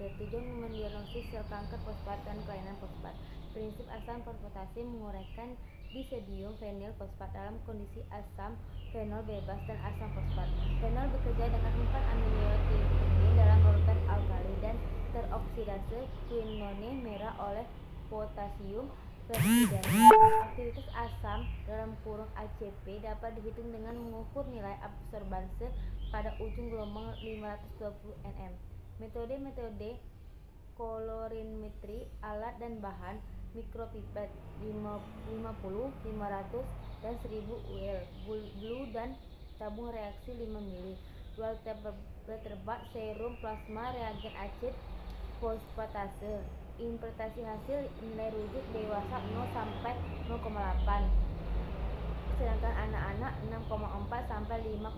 fosfatase. Tujuan mendiagnosis sel kanker fosfat dan kelainan fosfat. Prinsip asam fosfatase menguraikan disodium fenyl fosfat dalam kondisi asam fenol bebas dan asam fosfat. Fenol bekerja dengan 4 aminotripsin dalam larutan alkali dan teroksidase quinone merah oleh potasium peroxidase. Aktivitas asam (ACP) dapat dihitung dengan mengukur nilai absorbance pada ujung gelombang 520 nm. Metode kolorimetri, alat dan bahan: mikropipet 50, 500 dan 1000 UL, blue dan tabung reaksi 5 ml, Waterbat serum plasma reagen acid fosfatase. Interpretasi hasil nilai rujuk dewasa 0 sampai 0,8, sedangkan anak-anak 6,4 sampai 15,2.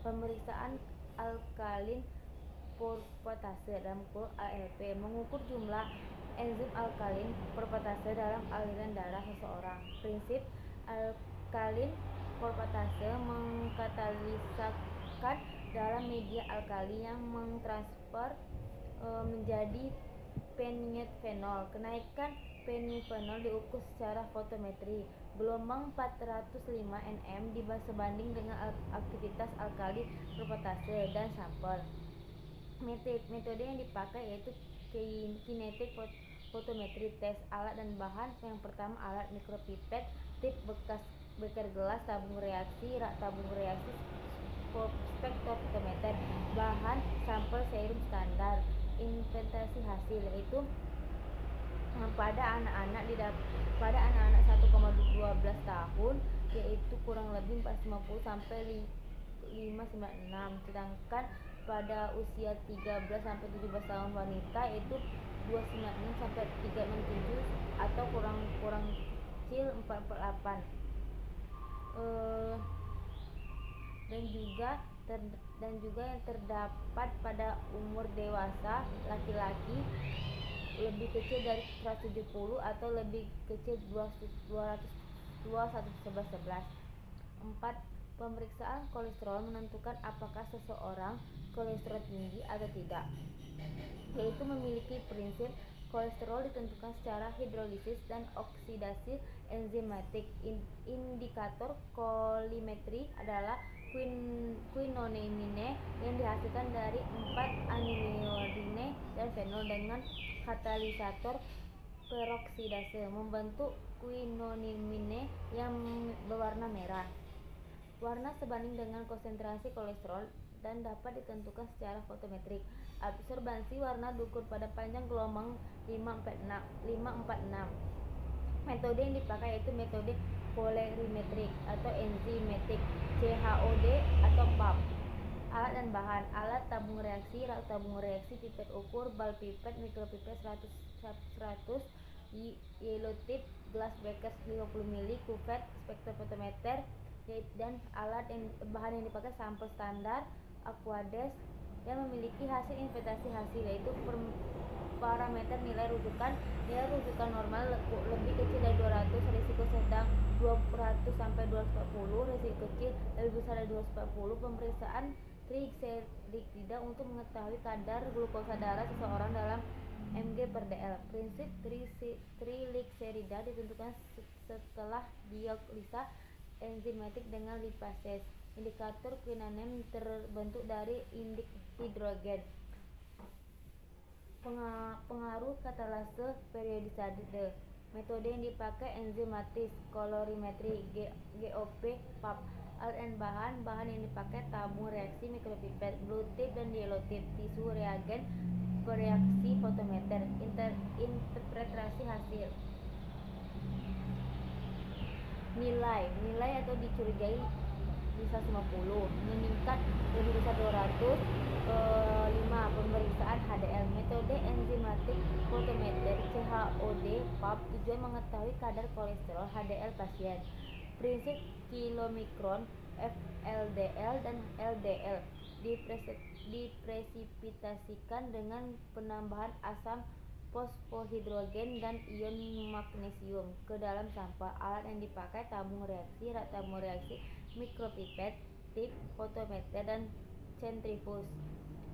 Pemeriksaan alkalin fosfatase dalam ALP mengukur jumlah enzim alkalin fosfatase dalam aliran darah seseorang. Prinsip alkalin fosfatase mengkatalisakan dalam media alkali yang mentransfer menjadi penylfenol. Kenaikan penylfenol diukur secara fotometri. Gelombang 405 nm sebanding dengan aktivitas alkali fosfatase dan sampel. Metode yang dipakai yaitu kinetik fotometri. Tes alat dan bahan: yang pertama, alat mikropipet tip beker gelas, tabung reaksi, spektrometer. Bahan sampel serum standar. Interpretasi hasil yaitu pada anak-anak 1,12 tahun yaitu kurang lebih 450 sampai 596, sedangkan pada usia 13 sampai 17 tahun wanita yaitu 296 sampai 367 atau kurang kecil 448. Dan juga yang terdapat pada umur dewasa laki-laki lebih kecil dari 170 atau lebih kecil 211. 4. Pemeriksaan kolesterol menentukan apakah seseorang kolesterol tinggi atau tidak, yaitu memiliki prinsip. Kolesterol ditentukan secara hidrolisis dan oksidasi enzimatik. Indikator kolimetri adalah quinonemine yang dihasilkan dari 4 aminodiene dan fenol dengan katalisator peroksidase membentuk quinonemine yang berwarna merah. Warna sebanding dengan konsentrasi kolesterol dan dapat ditentukan secara fotometrik. Absorbansi warna diukur pada panjang gelombang 546. Metode yang dipakai yaitu metode kolorimetrik atau enzimatik, CHOD atau PAP. Alat dan bahan: alat tabung reaksi, pipet ukur, bal pipet, mikropipet 100, yellow tip, gelas beker 50 ml, kuvet, spektrometer. Dan alat bahan yang dipakai sampel standar Aquades yang memiliki hasil inventasi hasil yaitu parameter nilai rujukan normal lebih kecil dari 200, risiko sedang 200 sampai 240, risiko kecil lebih besar dari 240. Pemeriksaan trigliserida untuk mengetahui kadar glukosa darah seseorang dalam mg/dl. Prinsip trigliserida ditentukan setelah dialisa enzimatik dengan lipase. Indikator quinone terbentuk dari hidrogen. Pengaruh katalase periodisase. Metode yang dipakai enzimatis, kolorimetri, GOP, PAP. Alat dan bahan yang dipakai tabung reaksi, mikropipet, blue tip dan yellow tip, tisu reagen, reaksi fotometer. Interpretasi hasil. Nilai atau dicurigai bisa 50, meningkat lebih besar 200. 5. Pemeriksaan HDL. Metode enzimatik fotometer, CHOD, PAP. Tujuan mengetahui kadar kolesterol HDL pasien. Prinsip kilomikron, VLDL dan LDL dipresipitasikan dengan penambahan asam fosfohidrogen dan ion magnesium ke dalam sampel. Alat yang dipakai tabung reaksi, mikropipet, tip, fotometer dan sentrifuge.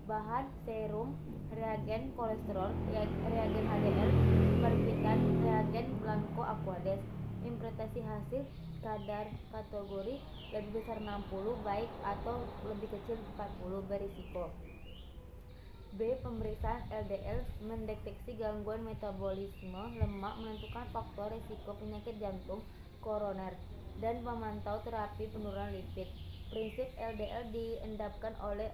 bahan serum, reagen kolesterol, reagen HDL, perbitan, reagen blanco aqueous. Interpretasi hasil kadar kategori lebih besar 60 baik atau lebih kecil 40 berisiko. B. Pemeriksaan LDL mendeteksi gangguan metabolisme lemak, menentukan faktor risiko penyakit jantung koroner, dan memantau terapi penurunan lipid. Prinsip LDL diendapkan oleh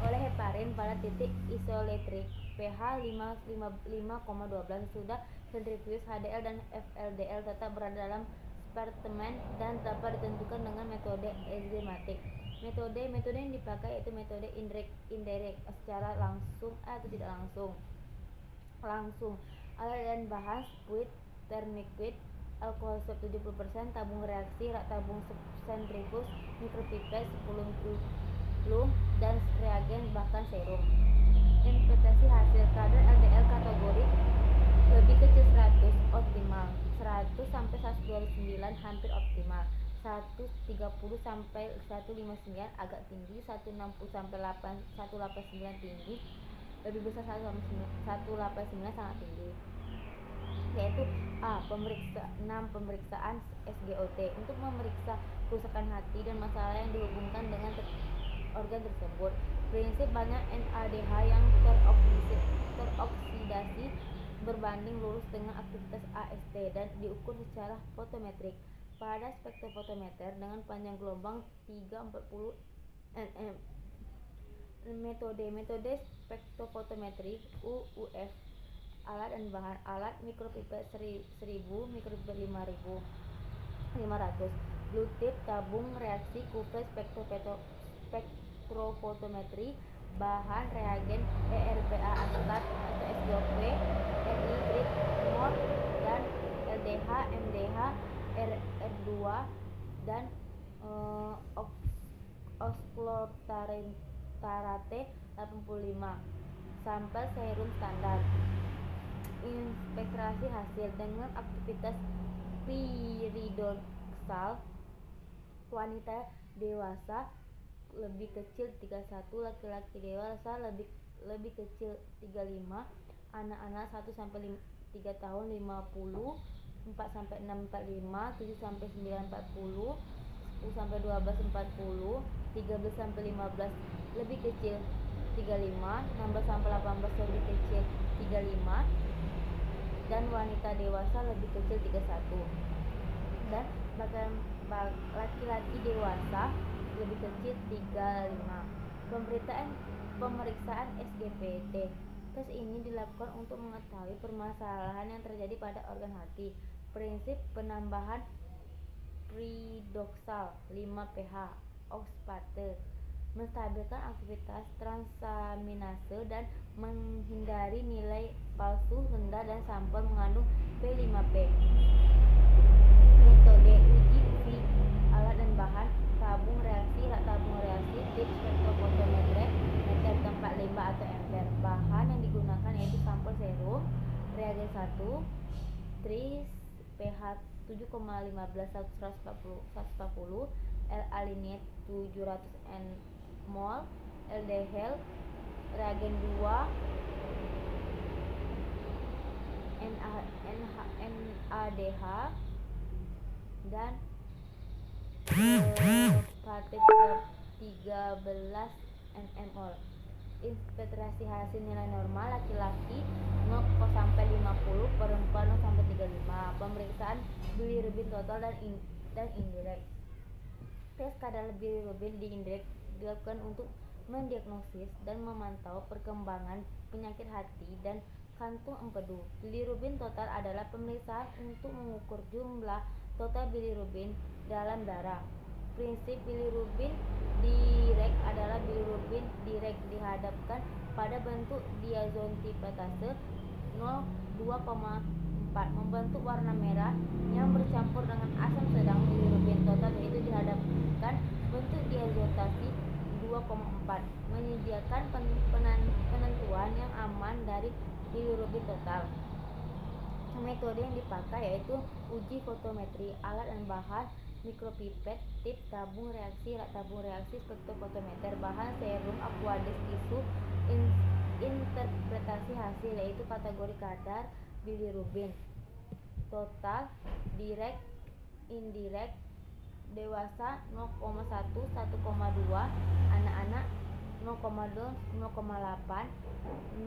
heparin pada titik isoletrik pH 5,12. Sudah sentrifuge HDL dan FLDL tetap berada dalam spermen dan dapat ditentukan dengan metode enzimatik. Metode yang dipakai yaitu metode indirect secara langsung atau tidak langsung. Alat dan bahan: spuit, tourniquet, alkohol swab 70%, tabung reaksi, rak tabung sentrifuge, mikropipet 10 dan reagen bahkan serum. Interpretasi hasil kadar LDL kategori lebih kecil 100 optimal, 100 sampai 129 hampir optimal, 130 sampai 159 agak tinggi, 160 sampai 189 tinggi, lebih besar 189 sangat tinggi. Yaitu A. Pemeriksaan SGOT untuk memeriksa kerusakan hati dan masalah yang dihubungkan dengan organ tersebut. Prinsip banyak NADH yang teroksidasi berbanding lurus dengan aktivitas AST dan diukur secara fotometrik pada spektrofotometer dengan panjang gelombang 340 nm. Metode spektrofotometri UUF. Alat dan bahan: alat mikropipet 1000, mikropipet 500, blue tip, tabung reaksi, kuvert spektrofotometri, bahan reagen ERBA asetat atau SGOP, RI grid, mol, dan LDH, MDH, RF2 dan oxalotarate 85. Sampel serum standar. Inspeksi hasil dengan aktivitas piridoksal wanita dewasa lebih kecil 31, laki-laki dewasa lebih kecil 35, anak-anak 1 sampai 3 tahun 50, 4 sampai 6 45, 7 sampai 9 40, 10 sampai 12 40, 13 sampai 15 lebih kecil 35, 16 sampai 18 lebih kecil 35, dan wanita dewasa lebih kecil 31, dan laki-laki dewasa lebih kecil 35. Pemeriksaan SGPT. Tes ini dilakukan untuk mengetahui permasalahan yang terjadi pada organ hati. Prinsip penambahan piridoksal 5 pH oxpate menstabilkan aktivitas transaminase dan menghindari nilai palsu rendah dan sampel mengandung P5P. Metode uji UV. Alat dan bahan: tabung reaksi, rak tabung reaksi, tip spektrofotometer meter 45 atau ampere. Bahan yang digunakan yaitu sampel serum, reagen 1, tris pH 7,15 140, L-alinate 700 mol, LDL, reagen 2, NADH, dan partai 13 mmol. Interpretasi hasil nilai normal: laki-laki 0 sampai 50, perempuan 0 sampai 35. Pemeriksaan bilirubin total dan indirect. Tes kadar bilirubin di indirect dilakukan untuk mendiagnosis dan memantau perkembangan penyakit hati dan kantung empedu. Bilirubin total adalah pemeriksaan untuk mengukur jumlah total bilirubin dalam darah. Prinsip bilirubin direct adalah bilirubin direct dihadapkan pada bentuk diazotipatase 2,4 membentuk warna merah yang bercampur dengan asam, sedang bilirubin total yaitu dihadapkan bentuk diazotasi 2,4 menyediakan penentuan yang aman dari bilirubin total. Metode yang dipakai yaitu uji fotometri. Alat dan bahan: mikropipet tip tabung reaksi spektrofotometer, bahan serum aqueous tisu, interpretasi hasil yaitu kategori kadar bilirubin, total, direct, indirect, dewasa 0,1 1,2, anak-anak 0,2 0,8, 0,1 1,0,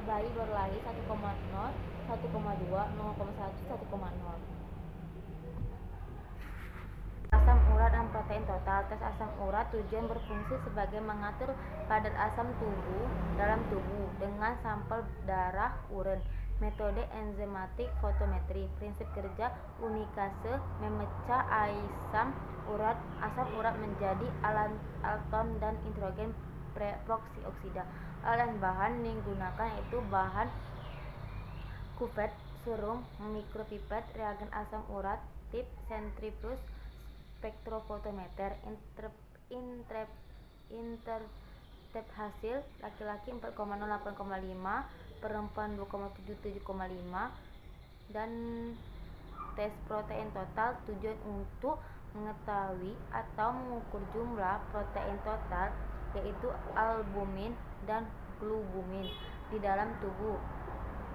bayi baru lahir 1,0 1,2 0,1 1,0. Asam urat dan protein total. Tes asam urat tujuan berfungsi sebagai mengatur kadar asam tubuh dalam tubuh dengan sampel darah urin. Metode enzimatik fotometri. Prinsip kerja unikase memecah asam urat menjadi alkon dan hidrogen peroksida. Alat bahan digunakan yaitu bahan kuvert, serum, mikropipet, reagen asam urat, tip, sentrifuge, spektrofotometer, interpret hasil laki-laki 4,0 8,5, perempuan 2,7 7,5, dan tes protein total tujuan untuk mengetahui atau mengukur jumlah protein total yaitu albumin dan glubumin di dalam tubuh.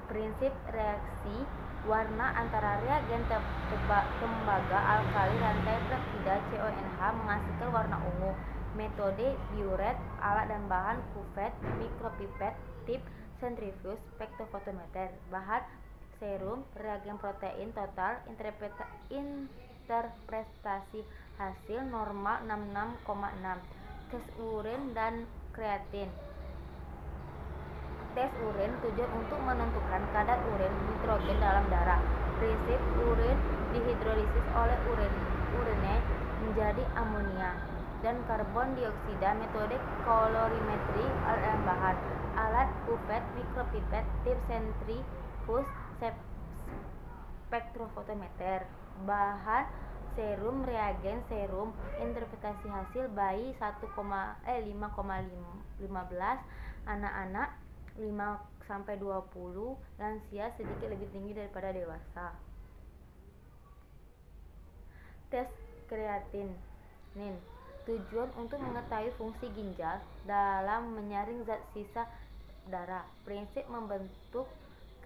Prinsip reaksi warna antara reagen tembaga alkali rantai peptida CONH menghasilkan warna ungu. Metode biuret, alat dan bahan kuvert, mikropipet, tip, sentrifuge, spektrofotometer, bahan serum, reagen protein total, interpretasi hasil normal 66,6, tes urin dan kreatin. Tes urin tujuan untuk menentukan kadar urin nitrogen dalam darah. Prinsip urin dihidrolisis oleh urine menjadi amonia dan karbon dioksida. Metode kolorimetri, alat bahan, alat kuvert, mikropipet, tip, sentrifuge, spektrofotometer, bahan serum, reagen serum, interpretasi hasil bayi 5,15, anak-anak 5-20, lansia sedikit lebih tinggi daripada dewasa. Tes kreatinin. Tujuan untuk mengetahui fungsi ginjal dalam menyaring zat sisa darah. Prinsip membentuk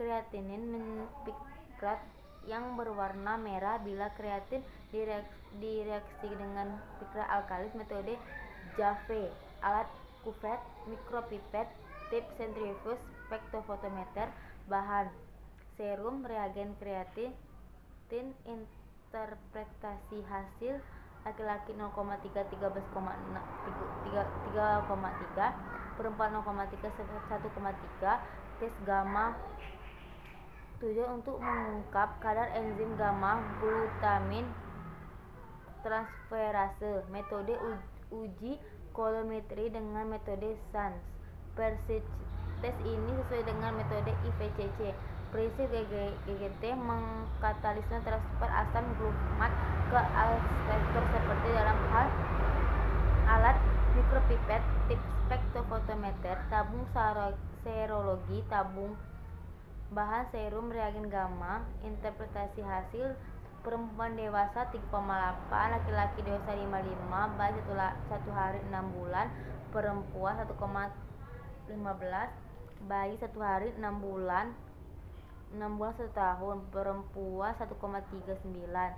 kreatinin pikrat yang berwarna merah bila kreatin direaksi dengan pikrat alkalis. Metode JAVE, alat kuvert, mikropipet, tip, sentrifuge, spektrofotometer, bahan serum, reagen kreatin, interpretasi hasil laki-laki 0,3 3,3, perempuan 0,3 1,3, tes gamma. Tujuan untuk mengungkap kadar enzim gamma glutamin transferase. Metode uji kolorimetri dengan metode SANS. Tes ini sesuai dengan metode IPCC. Prinsip GGT mengkatalisme transfer asam glumat ke aldoster seperti dalam hal alat mikropipet, tip, spektrofotometer, tabung serologi, tabung bahan serum, reagen gamma, interpretasi hasil perempuan dewasa 3,8, laki-laki dewasa 5,5, bayi 1 hari 6 bulan, perempuan 1,15, bayi 1 hari 6 bulan 1 tahun, perempuan 1,39.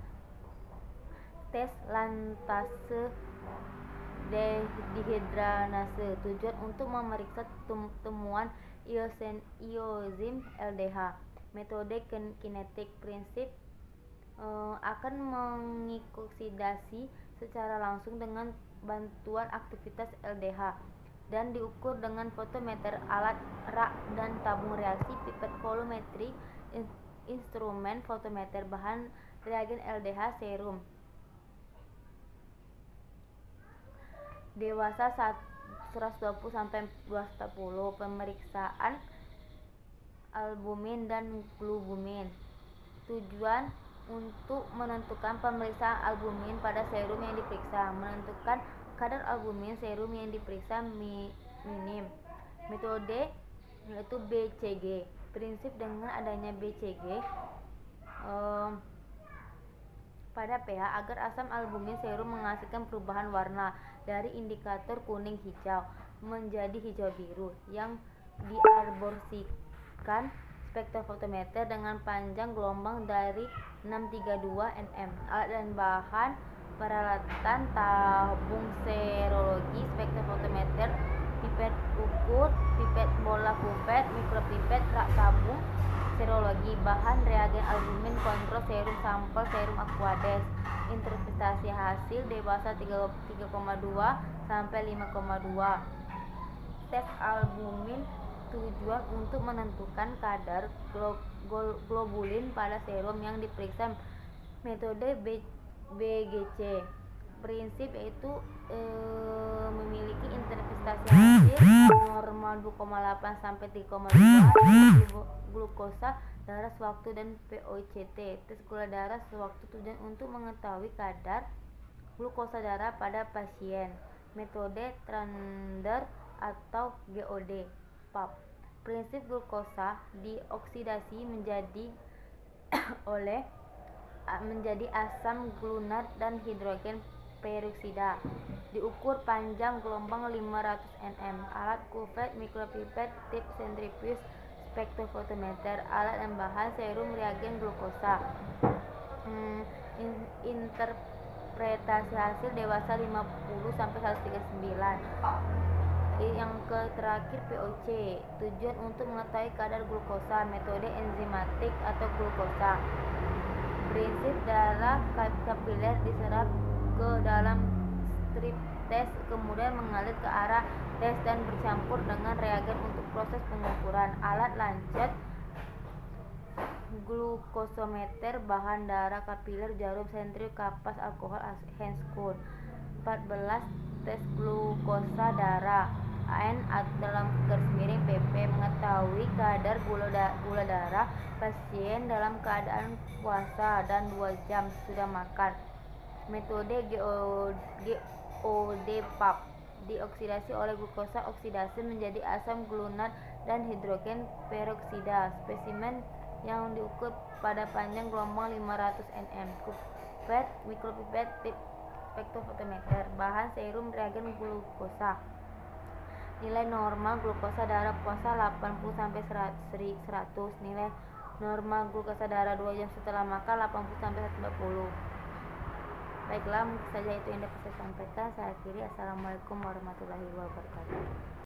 Tes lantase dehidranase. Tujuan untuk memeriksa temuan iozim LDH. Metode kinetik. Prinsip akan mengoksidasi secara langsung dengan bantuan aktivitas LDH dan diukur dengan fotometer, alat rak dan tabung reaksi, pipet volumetri, instrumen fotometer, bahan reagen LDH serum. Dewasa 120 sampai 240, pemeriksaan albumin dan glubumin. Tujuan untuk menentukan pemeriksaan albumin pada serum yang diperiksa, menentukan kadar albumin serum yang diperiksa minim. Metode yaitu BCG. Prinsip dengan adanya BCG pada pH agar asam albumin serum menghasilkan perubahan warna dari indikator kuning hijau menjadi hijau biru yang diaborsikan spektrofotometer dengan panjang gelombang dari 632 nm. Alat dan bahan peralatan: tabung serologi, spektrofotometer, pipet ukur, pipet bola kuvert, mikropipet, rak tabung serologi. Bahan reagen albumin kontrol serum sampel serum Aquades. Interpretasi hasil dewasa 3,2 sampai 5,2. Tes albumin tujuan untuk menentukan kadar globulin pada serum yang diperiksa. Metode BGC prinsip yaitu memiliki interpretasi hasil normal 2,8 sampai 3,2 glukosa darah sewaktu dan POCT. Tes gula darah sewaktu tujuan untuk mengetahui kadar glukosa darah pada pasien. Metode Trander atau GOD PAP. Prinsip glukosa dioksidasi menjadi asam glunar dan hidrogen peroksida. Diukur panjang gelombang 500 nm. Alat kuvert, mikropipet, tip sentrifuge, spektrofotometer. Alat dan bahan serum reagen glukosa. Interpretasi hasil dewasa 50 sampai 139. Yang terakhir POC, tujuan untuk mengetahui kadar glukosa. Metode enzimatik atau glukosa. Prinsip darah kapiler diserap ke dalam strip tes, kemudian mengalir ke arah tes dan bercampur dengan reagen untuk proses pengukuran. Alat lancet glukosometer, bahan darah kapiler, jarum sentrifug, kapas, alkohol, Handscoon. 14. Tes glukosa darah AN dalam garis miring PP. Mengetahui kadar gula darah pasien dalam keadaan puasa dan 2 jam sudah makan. Metode GOD PAP. Dioksidasi oleh glukosa, oksidasi menjadi asam glunar dan hidrogen peroksida. Spesimen yang diukur pada panjang gelombang 500 nm. Kuvert, mikropipet, tip spektrofotometer. Bahan serum reagen glukosa. Nilai normal glukosa darah puasa 80 sampai 100. Nilai normal glukosa darah 2 jam setelah makan 80 sampai 140. Baiklah, mungkin saja itu yang dapat saya sampaikan. Saya akhiri. Assalamualaikum warahmatullahi wabarakatuh.